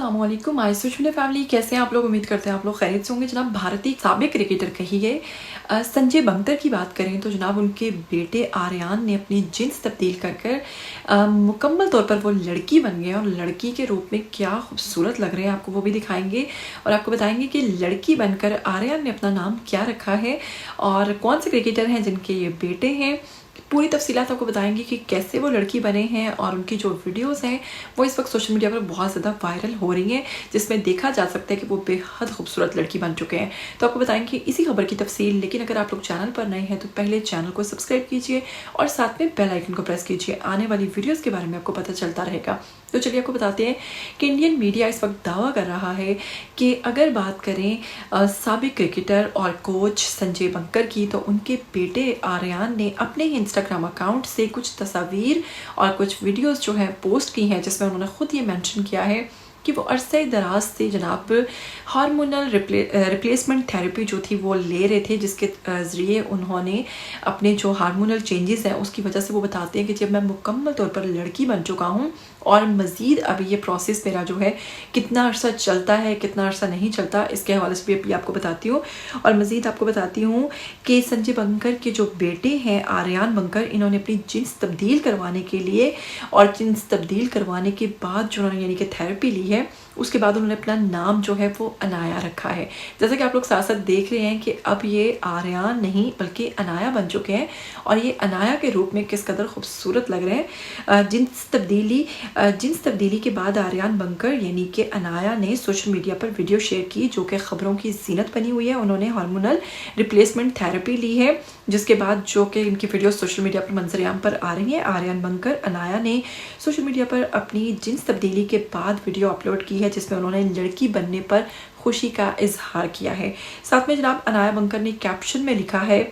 अस्सलामुअलैकुम आइसुशुने फैमिली, कैसे हैं आप लोग। उम्मीद करते हैं आप लोग खैरियत से होंगे। जनाब भारतीय साबिक क्रिकेटर कहिए संजय बंकर की बात करें तो जनाब उनके बेटे आर्यन ने अपनी जिन्स तब्दील कर मुकम्मल तौर पर वो लड़की बन गए और लड़की के रूप में क्या खूबसूरत लग रहे हैं आपको वो भी दिखाएंगे और आपको बताएंगे कि लड़की बनकर आर्यन ने अपना नाम क्या रखा है और कौन से क्रिकेटर हैं जिनके ये बेटे हैं। पूरी तफसीलात आपको बताएंगे कि कैसे वो लड़की बने हैं और उनकी जो वीडियोस हैं वो इस वक्त सोशल मीडिया पर बहुत ज़्यादा वायरल हो रही हैं, जिसमें देखा जा सकता है कि वो बेहद खूबसूरत लड़की बन चुके हैं। तो आपको बताएंगे इसी खबर की तफसील। लेकिन अगर आप लोग चैनल पर नए हैं तो पहले चैनल को सब्सक्राइब कीजिए और साथ में बेल आइकन को प्रेस कीजिए, आने वाली वीडियोज़ के बारे में आपको पता चलता रहेगा। तो चलिए आपको बताते हैं कि इंडियन मीडिया इस वक्त दावा कर रहा है कि अगर बात करें साबिक क्रिकेटर और कोच संजय बंकर की, तो उनके बेटे आर्यन ने अपने ही इंस्टाग्राम अकाउंट से कुछ तस्वीर और कुछ वीडियोस जो है पोस्ट की हैं, जिसमें उन्होंने खुद ये मेंशन किया है कि वो अरसे दराज से जनाब हार्मोनल रिप्लेसमेंट थेरेपी जो थी वो ले रहे थे, जिसके ज़रिए उन्होंने अपने जो हार्मोनल चेंजेस हैं उसकी वजह से वो बताते हैं कि जब मैं मुकम्मल तौर पर लड़की बन चुका हूँ और मज़ीद अभी ये प्रोसेस मेरा जो है कितना अर्सा चलता है कितना अर्सा नहीं चलता, इसके हवाले से भी आपको बताती हूँ। और मज़ीद आपको बताती हूँ कि संजय बंकर के जो बेटे हैं आर्यन बंकर, इन्होंने अपनी जिन्स तब्दील करवाने के लिए और जिन्स तब्दील करवाने के बाद जो उन्होंने यानी कि थेरेपी ली है उसके बाद उन्होंने अपना नाम जो है वो अनाया रखा है। जैसा कि आप लोग साथ साथ देख रहे हैं कि अब ये आर्यन नहीं बल्कि अनाया बन चुके हैं और ये अनाया के रूप में किस कदर खूबसूरत लग रहे हैं। जिन्स तब्दीली के बाद आर्यन बंकर यानी कि अनाया ने सोशल मीडिया पर वीडियो शेयर की जो कि खबरों की जीनत बनी हुई है। उन्होंने हार्मोनल रिप्लेसमेंट थेरेपी ली है, जिसके बाद जो कि इनकी वीडियो सोशल मीडिया पर मंजरेआम पर आ रही है। आर्यन बंकर अनाया ने सोशल मीडिया पर अपनी जिन्स तब्दीली के बाद वीडियो अपलोड की है, जिसमें उन्होंने लड़की बनने पर खुशी का इजहार किया है। साथ में जनाब अनाया बंकर ने कैप्शन में लिखा है,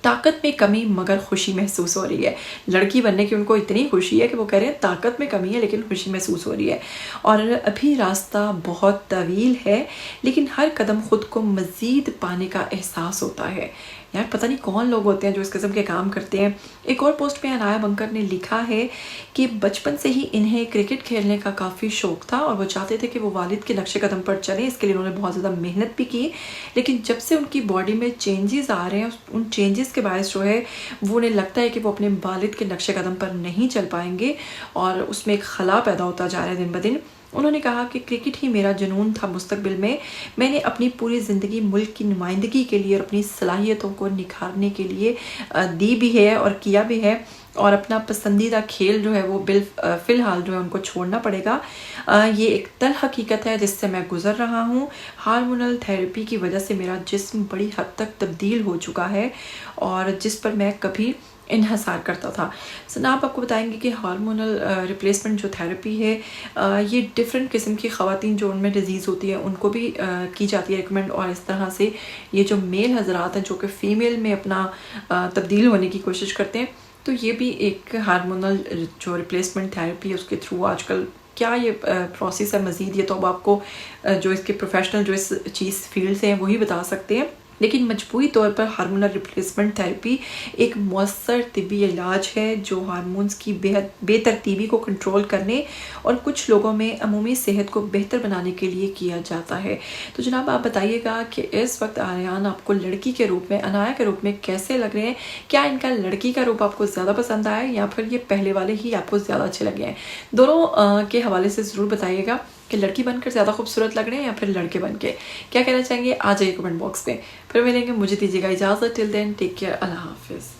ताकत में कमी मगर खुशी महसूस हो रही है। लड़की बनने की उनको इतनी खुशी है कि वो कह रहे हैं ताकत में कमी है लेकिन खुशी महसूस हो रही है और अभी रास्ता बहुत तवील है लेकिन हर कदम खुद को मज़ीद पाने का एहसास होता है। यार पता नहीं कौन लोग होते हैं जो इस किस्म के काम करते हैं। एक और पोस्ट में अनाया बंकर ने लिखा है कि बचपन से ही इन्हें क्रिकेट खेलने का काफ़ी शौक़ था और वो चाहते थे कि वो वालिद के नक्शे कदम पर चलें। इसके लिए उन्होंने बहुत ज़्यादा मेहनत भी की, लेकिन जब से उनकी बॉडी में चेंजेस आ रहे हैं उन चेंजेस के बायस जो है वो उन्हें लगता है कि वो अपने वालिद के नक्शे कदम पर नहीं चल पाएंगे और उसमें एक खला पैदा होता जा रहा है दिन ब दिन। उन्होंने कहा कि क्रिकेट ही मेरा जुनून था मुस्तकबिल में। मैंने अपनी पूरी ज़िंदगी मुल्क की नुमाइंदगी के लिए और अपनी सलाहियतों को निखारने के लिए दी भी है और किया भी है और अपना पसंदीदा खेल जो है वो फ़िलहाल जो है उनको छोड़ना पड़ेगा। ये एक तल हकीकत है जिससे मैं गुज़र रहा हूँ। हार्मोनल थेरेपी की वजह से मेरा जिस्म बड़ी हद तक तब्दील हो चुका है और जिस पर मैं कभी इन्हसार करता था। जनाब आपको बताएंगे कि हार्मोनल रिप्लेसमेंट जो थेरेपी है ये डिफरेंट किस्म की ख़वातीन जो उनमें डिजीज़ होती है उनको भी की जाती है रिकमेंड, और इस तरह से ये जो मेल हजरात हैं जो कि फ़ीमेल में अपना तब्दील होने की कोशिश करते हैं, तो ये भी एक हार्मोनल जो रिप्लेसमेंट थेरेपी है उसके थ्रू आजकल क्या ये प्रोसेस है मज़ीद, ये तो अब आपको जो इसके प्रोफेशनल जो इस चीज़ फील्ड से हैं वही बता सकते हैं। लेकिन मजबूरी तौर पर हार्मोनल रिप्लेसमेंट थेरेपी एक मौसर तिब्बी इलाज है जो हार्मोन्स की बेतरतीबी को कंट्रोल करने और कुछ लोगों में अमूमी सेहत को बेहतर बनाने के लिए किया जाता है। तो जनाब आप बताइएगा कि इस वक्त आर्यन आपको लड़की के रूप में अनाया के रूप में कैसे लग रहे हैं। क्या इनका लड़की का रूप आपको ज़्यादा पसंद आया या फिर ये पहले वाले ही आपको ज़्यादा अच्छे लगे हैं। दोनों के हवाले से ज़रूर बताइएगा कि लड़की बनकर ज़्यादा खूबसूरत लग रहे हैं या फिर लड़के बनके। क्या कहना चाहेंगे आ जाइए कमेंट बॉक्स में। फिर मिलेंगे, मुझे दीजिएगा इजाज़त। टिल देन टेक केयर, अल्लाह हाफिज़।